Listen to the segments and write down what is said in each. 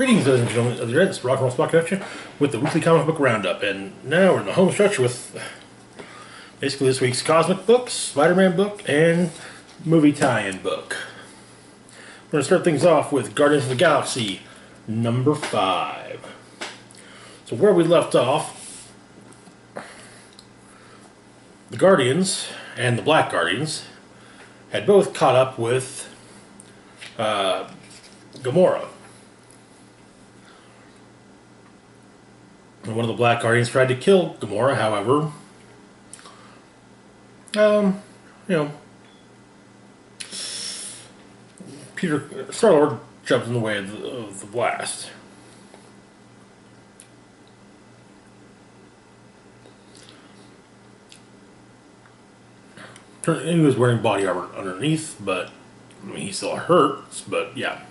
Greetings, ladies and gentlemen of the internet. This is Rock and Roll Spot Connection with the weekly comic book roundup. And now we're in the home stretch with basically this week's Cosmic book, Spider-Man book, and movie tie-in book. We're going to start things off with Guardians of the Galaxy number 5. So where we left off, the Guardians and the Black Guardians had both caught up with Gamora. And one of the Black Guardians tried to kill Gamora, however, Star-Lord jumped in the way of the blast. He was wearing body armor underneath, but I mean, he still hurts, but yeah.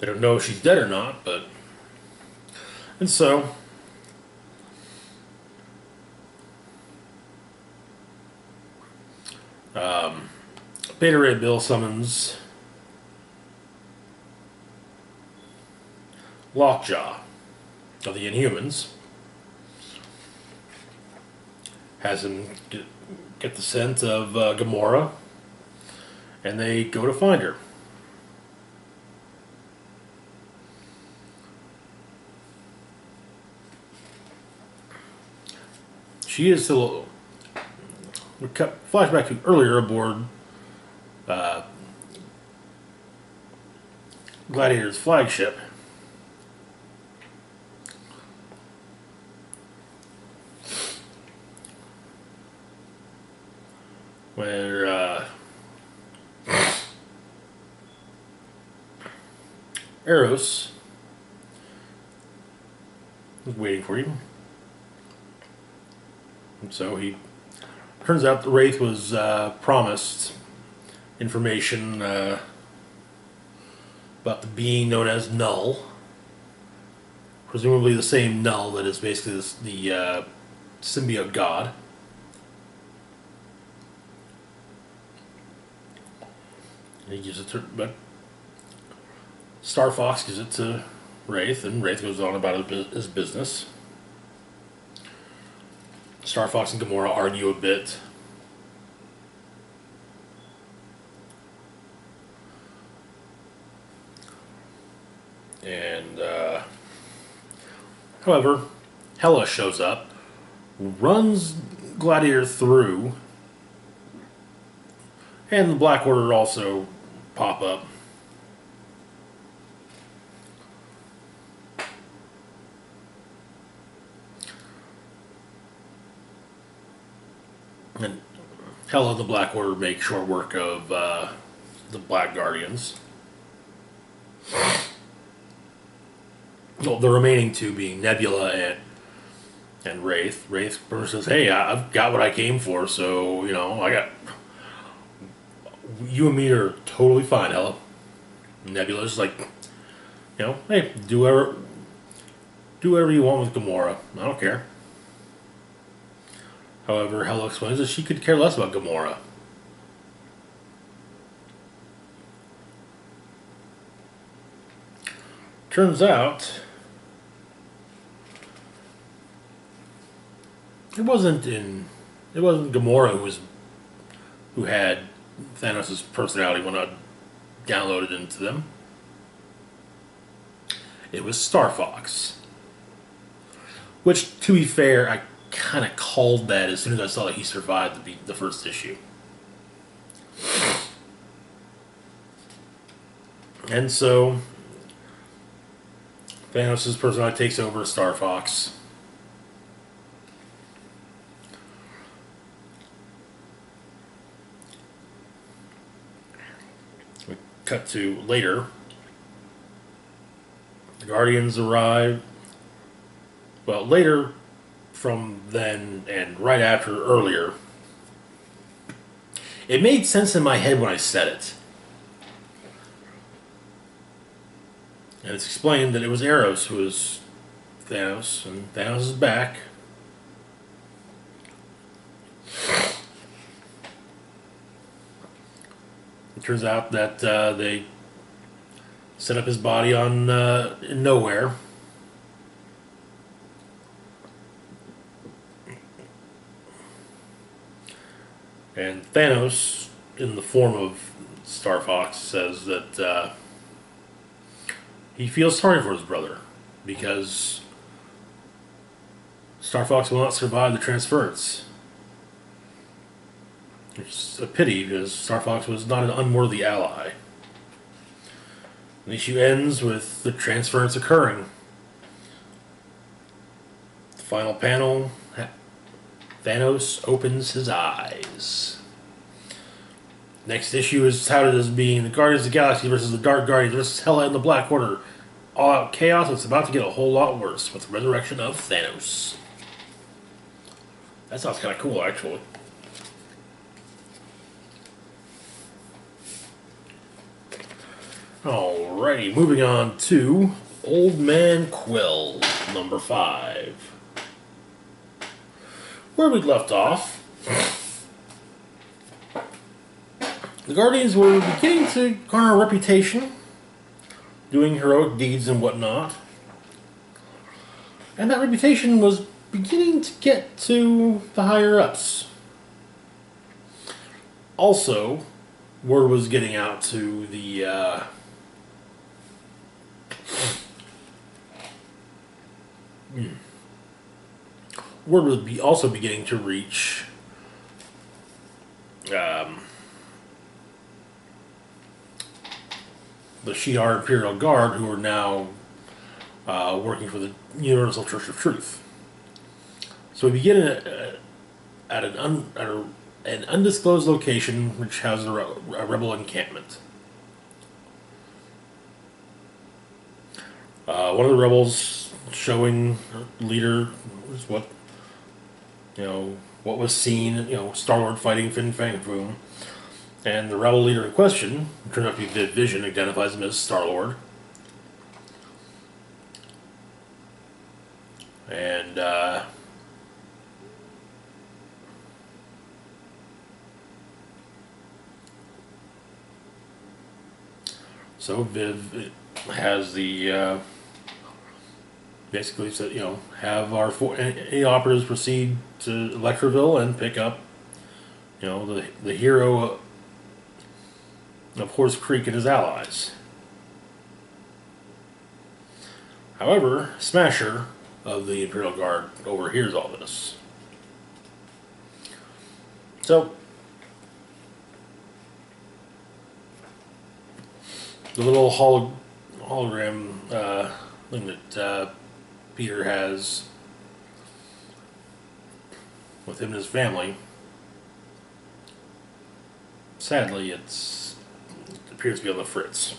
They don't know if she's dead or not, but... And so... Beta Ray Bill summons... Lockjaw of the Inhumans. Has him get the scent of Gamora, and they go to find her. She is still... We cut flashback to earlier aboard Gladiator's flagship. Where Eros was waiting for you. And so he turns out the Wraith was promised information about the being known as Null, presumably the same Null that is basically the symbiote god. He gives it to, but Star Fox gives it to Wraith, and Wraith goes on about his business. Star Fox and Gamora argue a bit. And, however, Hela shows up, runs Gladiator through, and the Black Order also pop up. And Hela and the Black Order make short work of the Black Guardians. Well, the remaining two being Nebula and Wraith. Wraith says, "Hey, I've got what I came for, so, I got... You and me are totally fine, Hela." Nebula's like, "Hey, do whatever you want with Gamora. I don't care." However, Hela explains that she could care less about Gamora. Turns out, it wasn't Gamora who had Thanos' personality when I downloaded into them. It was Star Fox. Which, to be fair, I kind of called that as soon as I saw that he survived the first issue. And so Thanos' personality takes over Star Fox. We cut to later. The Guardians arrive. Well, later from then and right after earlier. It made sense in my head when I said it. And it's explained that it was Eros who was Thanos, and Thanos is back. It turns out that they set up his body on in nowhere. And Thanos, in the form of Star Fox, says that he feels sorry for his brother because Star Fox will not survive the transference. It's a pity because Star Fox was not an unworthy ally. The issue ends with the transference occurring. The final panel, Thanos opens his eyes. Next issue is touted as being the Guardians of the Galaxy versus the Dark Guardians versus Hela and the Black Order. All out chaos. It's about to get a whole lot worse with the resurrection of Thanos. That sounds kind of cool, actually. Alrighty, moving on to Old Man Quill, number 5. Where we left off, the Guardians were beginning to garner a reputation, doing heroic deeds and whatnot. And that reputation was beginning to get to the higher-ups. Also, word was getting out to the word was also beginning to reach the Shi'ar Imperial Guard, who are now working for the Universal Church of Truth. So we begin at an undisclosed location which houses a rebel encampment. One of the rebels showing leader is what was seen, Star-Lord fighting Fin Fang Foom. And the rebel leader in question, who turned out to be Vision, identifies him as Star-Lord. And so Viv has the basically said, have our any operatives proceed to Electroville and pick up, the hero of Horse Creek and his allies. However, Smasher of the Imperial Guard overhears all this. So, the little hologram thing that Peter has with him and his family, sadly, it appears to be on the fritz.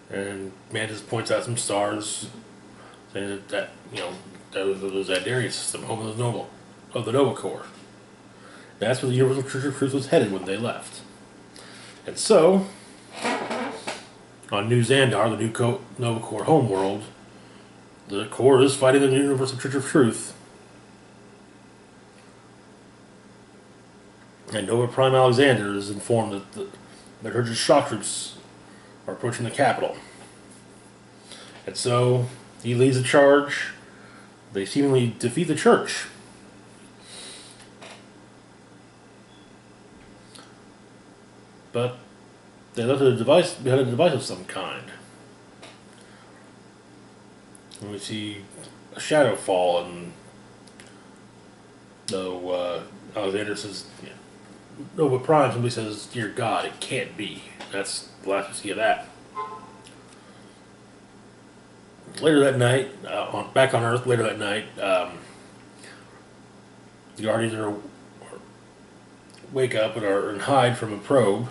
And Mantis points out some stars, saying that that was the Zadarian system, home of the Nova Corps. That's where the Universal Church of Truth was headed when they left. And so, on New Xandar, the new Nova Corps homeworld, the Corps is fighting the Universal Church of Truth. And Nova Prime Alexander is informed that the Church's shock troops are approaching the capital. And so, he leads a charge. They seemingly defeat the Church. But they left a device behind, a device of some kind. And we see a shadow fall, and though Alexander says, Nova Prime, somebody says, "Dear God, it can't be." That's the last we see of that. Later that night, back on Earth, later that night, the Guardians wake up and hide from a probe.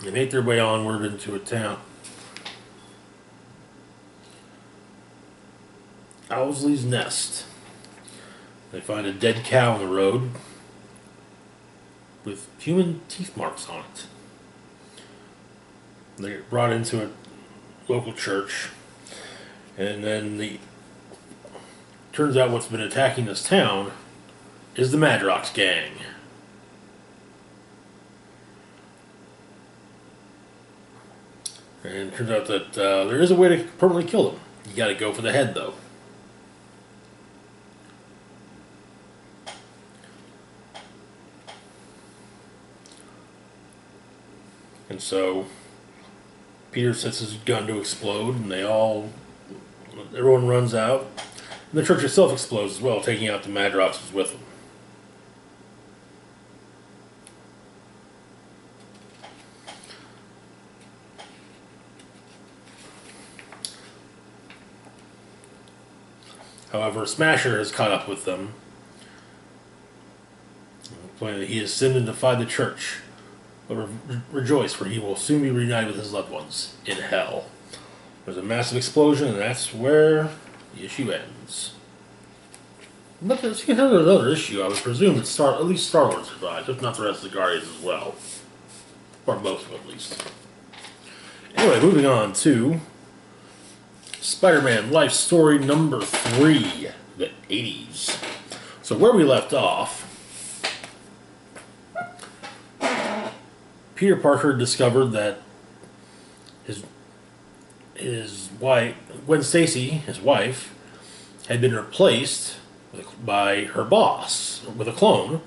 They make their way onward into a town. Owsley's Nest. They find a dead cow on the road. with human teeth marks on it. They get brought into a local church, and then turns out what's been attacking this town is the Madrox gang. And it turns out that there is a way to permanently kill them. You gotta go for the head, though. And so Peter sets his gun to explode, and everyone runs out. And the church itself explodes as well, taking out the Madroxes with them. However, Smasher has caught up with them, claiming that he has sinned and defied the church. But rejoice, for he will soon be reunited with his loved ones in hell. There's a massive explosion, and that's where the issue ends. But there's another issue. I would presume that at least Star-Lord survives, if not the rest of the Guardians as well. Or most of them, at least. Anyway, moving on to Spider-Man Life Story number 3, the 80s. So where we left off, Peter Parker discovered that his wife, Gwen Stacy, his wife, had been replaced by her boss with a clone.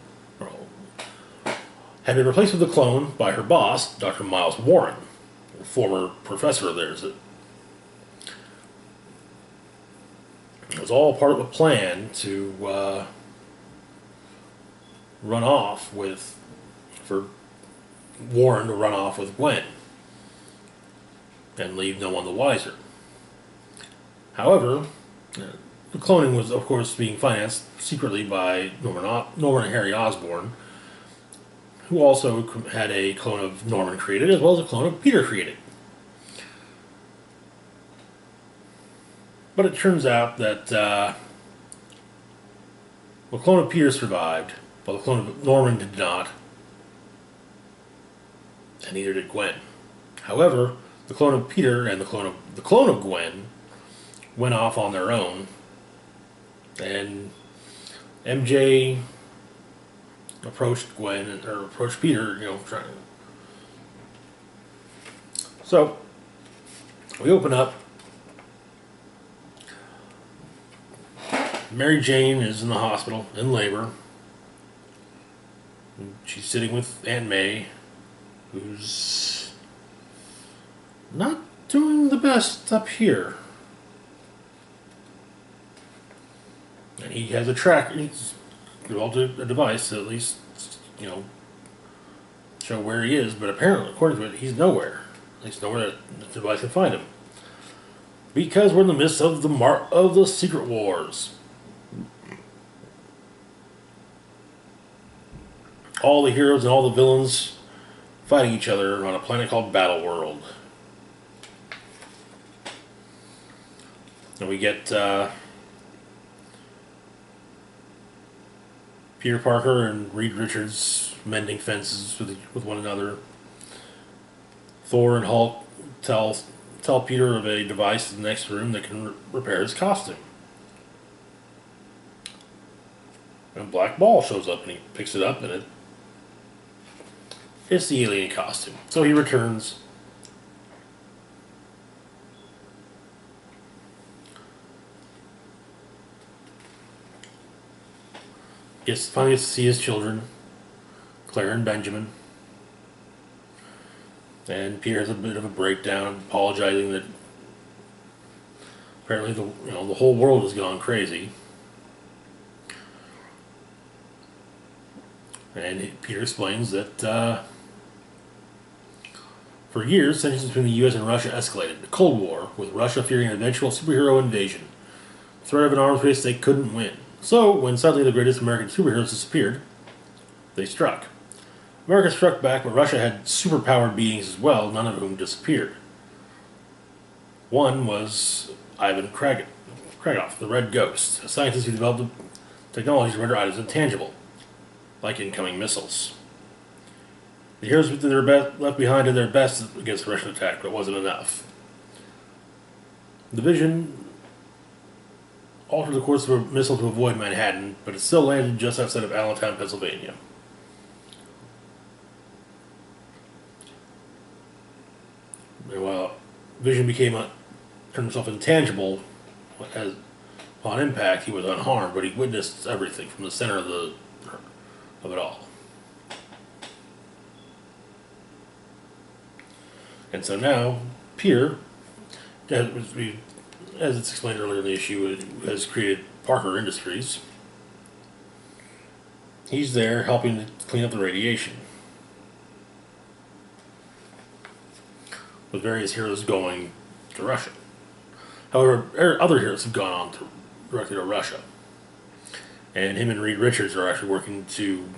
Had been replaced with a clone by her boss, Dr. Miles Warren, a former professor of theirs. It was all part of a plan to for Warren to run off with Gwen and leave no one the wiser. However, the cloning was, of course, being financed secretly by Norman and Harry Osborn, who also had a clone of Norman created, as well as a clone of Peter created. But it turns out that the clone of Peter survived, but the clone of Norman did not, and neither did Gwen. However, the clone of Peter and the clone of Gwen went off on their own, and MJ approached Peter, trying. So we open up. Mary Jane is in the hospital in labor. She's sitting with Aunt May, who's not doing the best up here. And he has he's developed a device to at least, show where he is, but apparently, according to it, he's nowhere. At least nowhere that the device can find him. Because we're in the midst of the Secret Wars. All the heroes and all the villains fighting each other on a planet called Battle World. And we get Peter Parker and Reed Richards mending fences with one another. Thor and Hulk tell Peter of a device in the next room that can repair his costume. And a black ball shows up and he picks it up, and it's the alien costume. So he returns. Finally gets to see his children, Claire and Benjamin. And Peter has a bit of a breakdown, apologizing that apparently the whole world has gone crazy. And Peter explains that for years, tensions between the U.S. and Russia escalated. The Cold War, with Russia fearing an eventual superhero invasion. The threat of an arms race they couldn't win. So, when suddenly the greatest American superheroes disappeared, they struck. America struck back, but Russia had superpowered beings as well, none of whom disappeared. One was Ivan Kragoff, the Red Ghost, a scientist who developed technology to render items intangible, like incoming missiles. The heroes left behind did their best against the Russian attack, but it wasn't enough. The Division altered the course of a missile to avoid Manhattan, but it still landed just outside of Allentown, Pennsylvania. And while Vision turned himself intangible upon impact, he was unharmed, but he witnessed everything from the center of it all. And so now, Peter, as it's explained earlier in the issue, has created Parker Industries. He's there helping to clean up the radiation, with various heroes going to Russia. However, other heroes have gone on directly to Russia. And him and Reed Richards are actually working to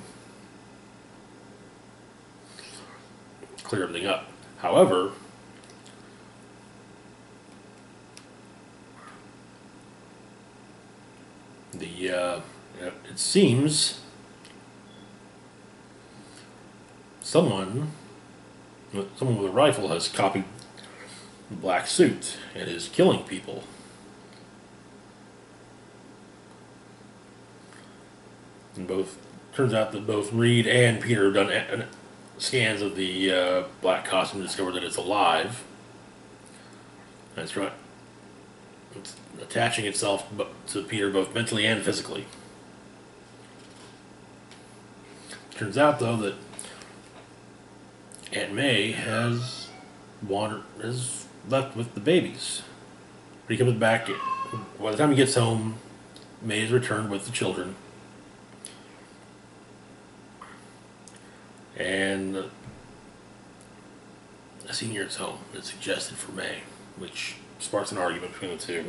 clear everything up. However, it seems someone with a rifle has copied the black suit and is killing people. And turns out that both Reed and Peter have done scans of the black costume to discover that it's alive. That's right. It's attaching itself to Peter both mentally and physically. Turns out, though, that Aunt May has left with the babies. But he comes back. By the time he gets home, May is returned with the children. And a senior's home is suggested for May, which sparks an argument between the two.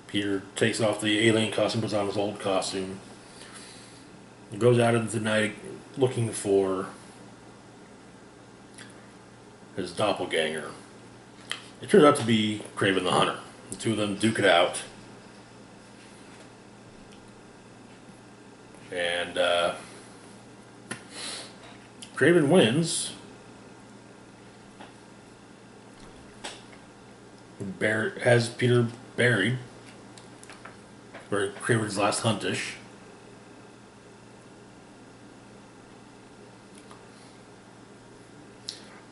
Peter takes off the alien costume, puts on his old costume, and goes out into the night looking for his doppelganger. It turns out to be Kraven the Hunter. The two of them duke it out. And Kraven wins. Has Peter buried for Kraven's last huntish.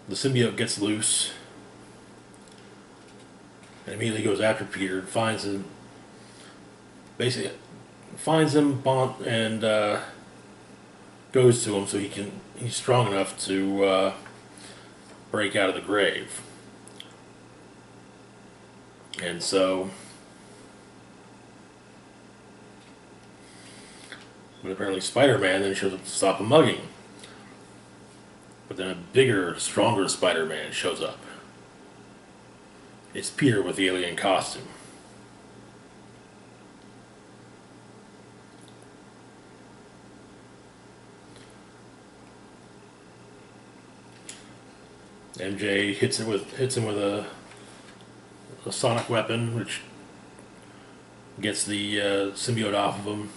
The symbiote gets loose and immediately goes after Peter and finds him. Basically, finds him and goes to him so he's strong enough to break out of the grave. And so, but apparently Spider-Man then shows up to stop a mugging. But then a bigger, stronger Spider-Man shows up. It's Peter with the alien costume. MJ hits him with a sonic weapon, which gets the symbiote off of him.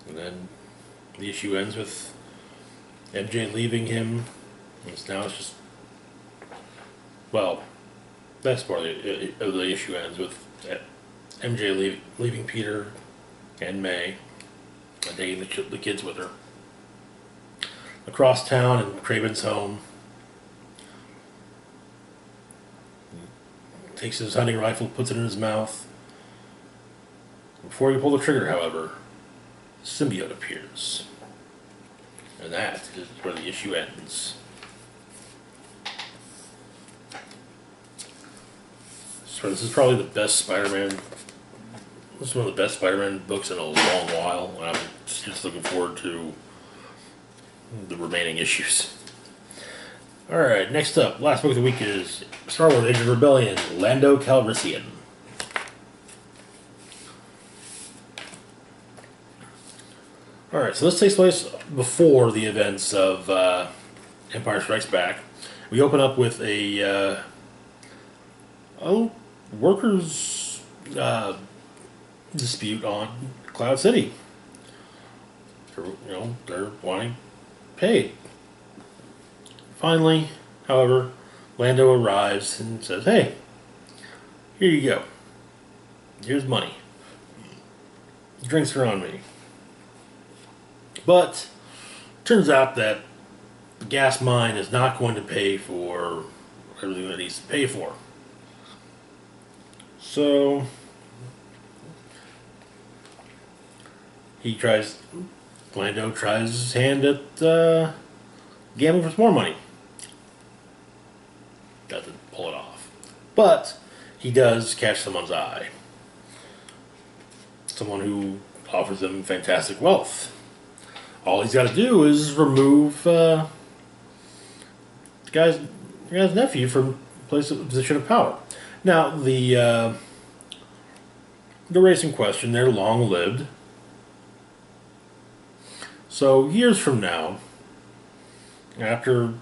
And then the issue ends with MJ leaving him. Now it's just, well, that's part of the issue ends with MJ leaving Peter and May and taking the kids with her. Across town in Kraven's home, takes his hunting rifle, puts it in his mouth. Before he pull the trigger, however, symbiote appears. And that is where the issue ends. So this is probably the best Spider-Man. This is one of the best Spider-Man books in a long while, and I'm just looking forward to the remaining issues. Alright, next up, last book of the week is Star Wars Age of Rebellion, Lando Calrissian. Alright, so this takes place before the events of Empire Strikes Back. We open up with a workers' dispute on Cloud City. They're wanting paid. Finally, however, Lando arrives and says, "Hey, here you go. Here's money. Drinks are on me." But turns out that the gas mine is not going to pay for everything that it needs to pay for. So Lando tries his hand at gambling for some more money. Doesn't pull it off. But he does catch someone's eye. Someone who offers him fantastic wealth. All he's got to do is remove the guy's nephew from position of power. Now, the race in question, they're long-lived. So, years from now, after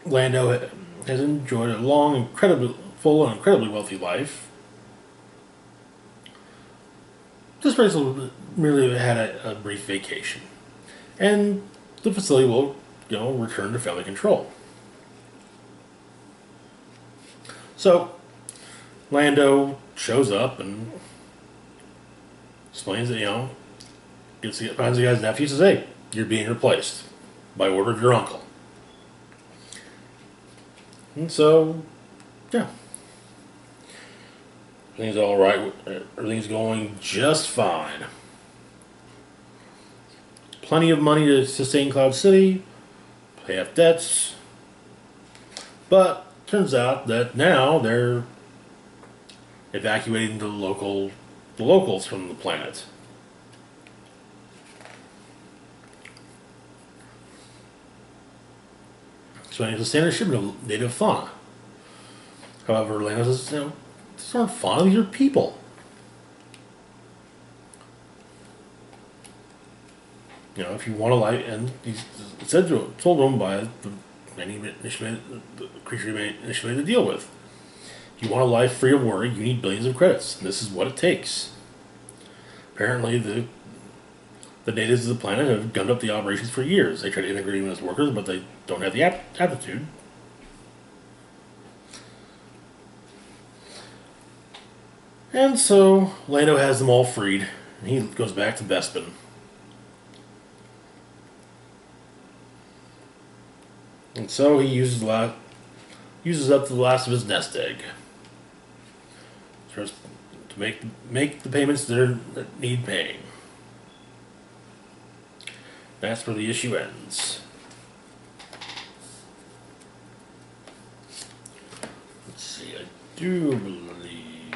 Lando has enjoyed a long, incredibly full, and incredibly wealthy life, this race will merely have had a brief vacation, and the facility will, return to family control. So, Lando shows up and explains that, finds the guy's nephew, says, "Hey, you're being replaced by order of your uncle." And so, yeah. Everything's all right. Everything's going just fine. Plenty of money to sustain Cloud City, pay off debts. But turns out that now they're evacuating the locals from the planet. So it's a standard shipment of native fauna. However, Lando says, these aren't fauna, these are people. If you want a life, and he told them by the creature he initially had to deal with. If you want a life free of worry, you need billions of credits, and this is what it takes. Apparently, the natives of the planet have gummed up the operations for years. They try to integrate them as workers, but they don't have the aptitude. And so, Lando has them all freed, and he goes back to Bespin. And so he uses up the last of his nest egg. Starts to make the payments that need paying. That's where the issue ends. Let's see, I do believe...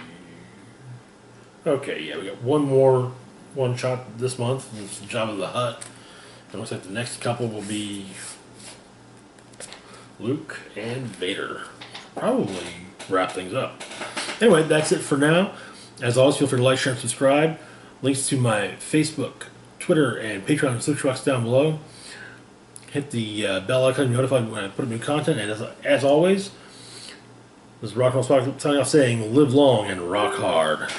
Okay, yeah, we got one shot this month. It's Jabba the Hutt. It looks like the next couple will be Luke and Vader. Probably wrap things up. Anyway, that's it for now. As always, feel free to like, share, and subscribe. Links to my Facebook, Twitter, and Patreon and Switch box down below. Hit the bell icon to be notified when I put up new content. And as always, this is Rock and Roll Spock signing off saying, live long and rock hard.